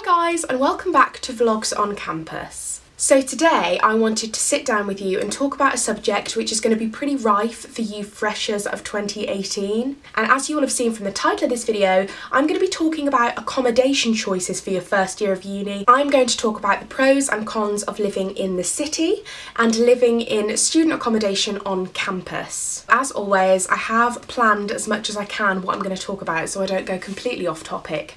guys, and welcome back to Vlogs on Campus. So today I wanted to sit down with you and talk about a subject which is going to be pretty rife for you freshers of 2018. And as you will have seen from the title of this video, I'm going to be talking about accommodation choices for your first year of uni. I'm going to talk about the pros and cons of living in the city and living in student accommodation on campus. As always, I have planned as much as I can what I'm going to talk about so I don't go completely off topic.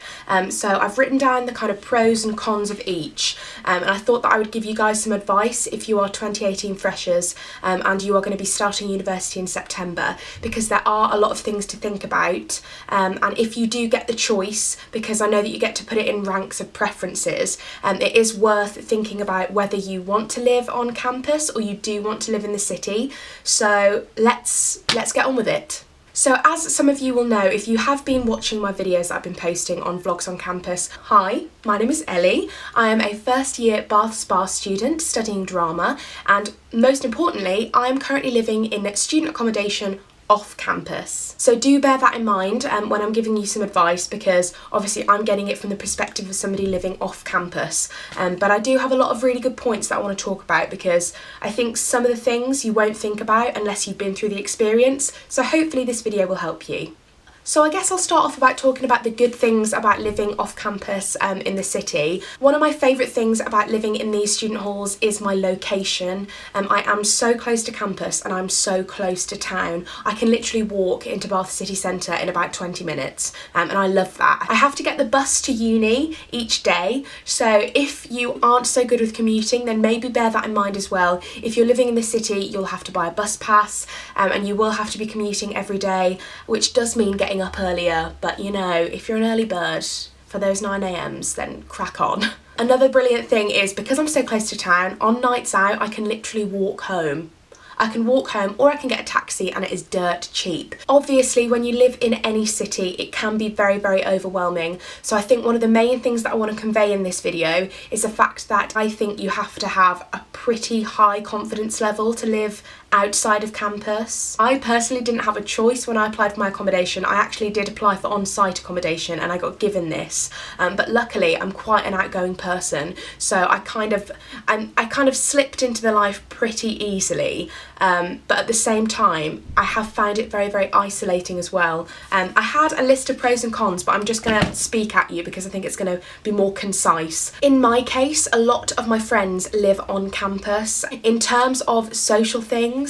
So I've written down the kind of pros and cons of each, and I thought that I would give you guys some advice if you are 2018 freshers and you are going to be starting university in September, because there are a lot of things to think about, and if you do get the choice, because I know that you get to put it in ranks of preferences, it is worth thinking about whether you want to live on campus or you do want to live in the city. So let's get on with it. So as some of you will know, if you have been watching my videos that I've been posting on Vlogs on Campus, hi, my name is Ellie. I am a first year Bath Spa student studying drama, and most importantly, I am currently living in student accommodation off campus. So do bear that in mind when I'm giving you some advice, because obviously I'm getting it from the perspective of somebody living off campus, but I do have a lot of really good points that I want to talk about, because I think some of the things you won't think about unless you've been through the experience, so hopefully this video will help you. So I guess I'll start off about talking about the good things about living off campus in the city. One of my favourite things about living in these student halls is my location. I am so close to campus and I'm so close to town. I can literally walk into Bath city centre in about 20 minutes, and I love that. I have to get the bus to uni each day, so if you aren't so good with commuting, then maybe bear that in mind as well. If you're living in the city, you'll have to buy a bus pass, and you will have to be commuting every day, which does mean getting up earlier, but you know, if you're an early bird for those 9 a.m.s, then crack on. Another brilliant thing is, because I'm so close to town, on nights out I can literally walk home. I can walk home or I can get a taxi, and it is dirt cheap. Obviously, when you live in any city, it can be very, very overwhelming. So I think one of the main things that I want to convey in this video is the fact that I think you have to have a pretty high confidence level to live outside of campus. I personally didn't have a choice when I applied for my accommodation. I actually did apply for on-site accommodation and I got given this, but luckily I'm quite an outgoing person, so I kind of slipped into the life pretty easily, but at the same time I have found it very, very isolating as well. I had a list of pros and cons, but I'm just going to speak at you because I think it's going to be more concise. In my case, a lot of my friends live on campus. In terms of social things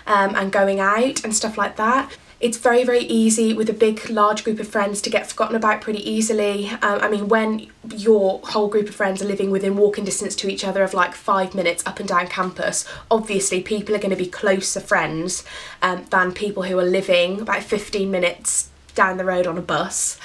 and going out and stuff like that, it's very, very easy with a big, large group of friends to get forgotten about pretty easily. I mean, when your whole group of friends are living within walking distance to each other of like 5 minutes up and down campus, obviously people are going to be closer friends than people who are living about 15 minutes down the road on a bus.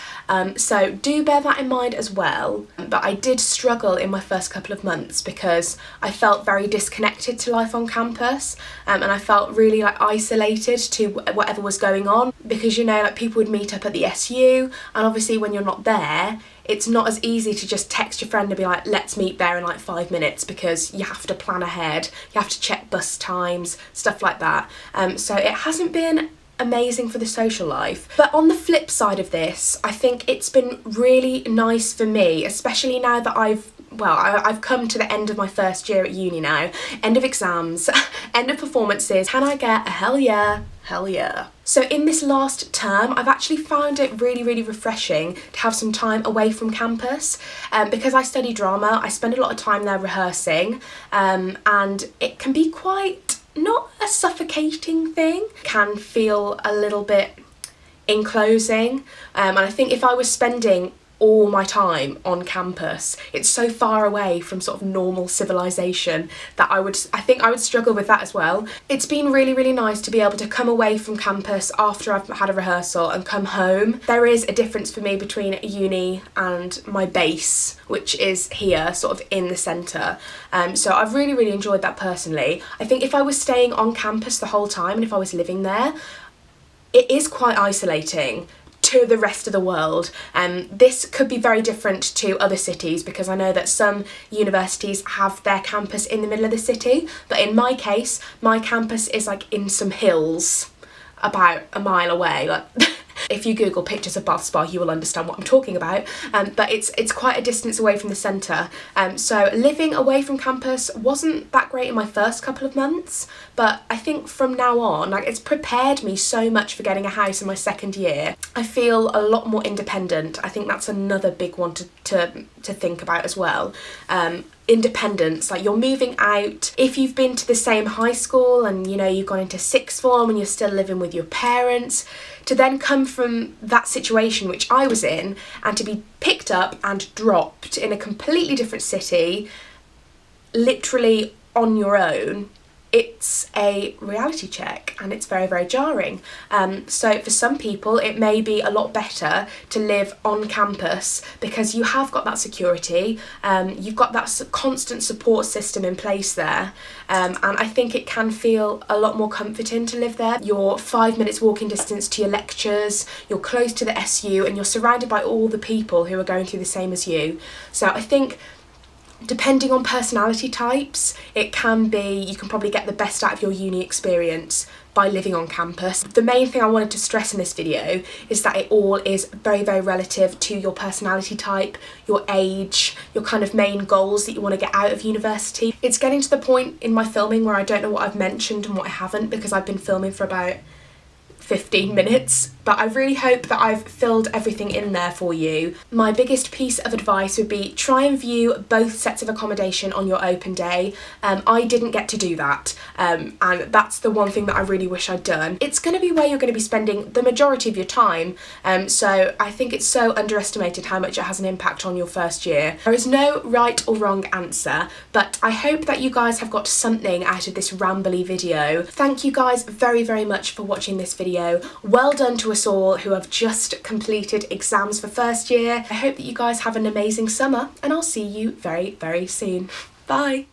So do bear that in mind as well. But I did struggle in my first couple of months because I felt very disconnected to life on campus, and I felt really like isolated to whatever was going on, because you know, like people would meet up at the SU, and obviously when you're not there, it's not as easy to just text your friend and be like, let's meet there in like 5 minutes, because you have to plan ahead, you have to check bus times, stuff like that. So it hasn't been amazing for the social life. But on the flip side of this, I think it's been really nice for me, especially now that I've come to the end of my first year at uni now, end of exams, end of performances. Can I get a hell yeah? Hell yeah. So in this last term, I've actually found it really, really refreshing to have some time away from campus. Because I study drama, I spend a lot of time there rehearsing, and it can be quite, not a suffocating thing, can feel a little bit enclosing, and I think if I was spending all my time on campus, it's so far away from sort of normal civilization that I think I would struggle with that as well. It's been really, really nice to be able to come away from campus after I've had a rehearsal and come home. There is a difference for me between uni and my base, which is here, sort of in the centre. So I've really, really enjoyed that personally. I think if I was staying on campus the whole time and if I was living there, it is quite isolating to the rest of the world. This could be very different to other cities, because I know that some universities have their campus in the middle of the city, but in my case, my campus is like in some hills about a mile away. Like If you Google pictures of Bath Spa, you will understand what I'm talking about. But it's quite a distance away from the centre. So living away from campus wasn't that great in my first couple of months, but I think from now on, like, it's prepared me so much for getting a house in my second year. I feel a lot more independent. I think that's another big one to think about as well. Independence, like, you're moving out. If you've been to the same high school and, you know, you've gone into sixth form and you're still living with your parents, to then come from that situation which I was in and to be picked up and dropped in a completely different city, literally on your own, it's a reality check and it's very, very jarring. So for some people it may be a lot better to live on campus because you have got that security, you've got that constant support system in place there, and I think it can feel a lot more comforting to live there. You're 5 minutes walking distance to your lectures, you're close to the SU, and you're surrounded by all the people who are going through the same as you. So I think, depending on personality types, it can be, you can probably get the best out of your uni experience by living on campus. The main thing I wanted to stress in this video is that it all is very, very relative to your personality type, your age, your kind of main goals that you want to get out of university. It's getting to the point in my filming where I don't know what I've mentioned and what I haven't, because I've been filming for about 15 minutes, but I really hope that I've filled everything in there for you. My biggest piece of advice would be try and view both sets of accommodation on your open day. I didn't get to do that, and that's the one thing that I really wish I'd done. It's going to be where you're going to be spending the majority of your time, so I think it's so underestimated how much it has an impact on your first year. There is no right or wrong answer, but I hope that you guys have got something out of this rambly video. Thank you guys very, very much for watching this video. Well done to us all who have just completed exams for first year. I hope that you guys have an amazing summer, and I'll see you very, very soon. Bye!